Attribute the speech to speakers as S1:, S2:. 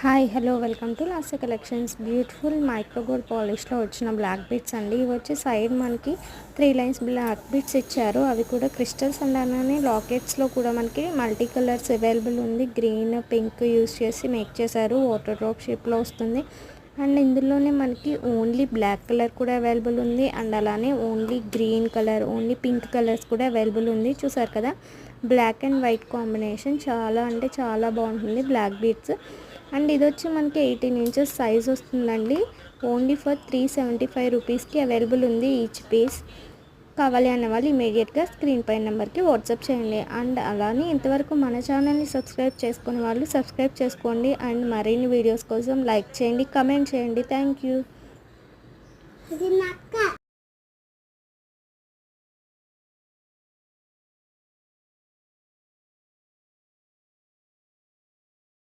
S1: Hi hello welcome to Lasya collections. Beautiful micro gold పాలిష్లో వచ్చిన black beats అండి. ఇవి వచ్చి సైడ్ మనకి 3 లైన్స్ బ్లాక్ బీట్స్ ఇచ్చారు. అవి కూడా క్రిస్టల్స్ అండ్ అలానే లాకెట్స్లో కూడా మనకి మల్టీ కలర్స్ అవైలబుల్ ఉంది. గ్రీన్ పింక్ యూస్ చేసి మేక్ చేశారు. వాటర్ డ్రాప్ షేప్లో వస్తుంది. అండ్ ఇందులోనే మనకి ఓన్లీ బ్లాక్ కలర్ కూడా అవైలబుల్ ఉంది. అండ్ అలానే only green colour, only pink colours కూడా అవైలబుల్ ఉంది. చూసారు కదా, బ్లాక్ అండ్ వైట్ కాంబినేషన్ చాలా అంటే చాలా బాగుంటుంది బ్లాక్ బీట్స్. అండ్ ఇది వచ్చి మనకి 18 ఇంచెస్ సైజ్ వస్తుందండి. ఓన్లీ ఫర్ 375 రూపీస్కి అవైలబుల్ ఉంది ఈచ్ పీస్. కావాలి అన్న వాళ్ళు ఇమీడియట్గా స్క్రీన్ పై నెంబర్కి వాట్సాప్ చేయండి. అండ్ అలానే ఇంతవరకు మన ఛానల్ని సబ్స్క్రైబ్ చేసుకునే వాళ్ళు సబ్స్క్రైబ్ చేసుకోండి. అండ్ మరిన్ని వీడియోస్ కోసం లైక్ చేయండి, కమెంట్ చేయండి. Thank you.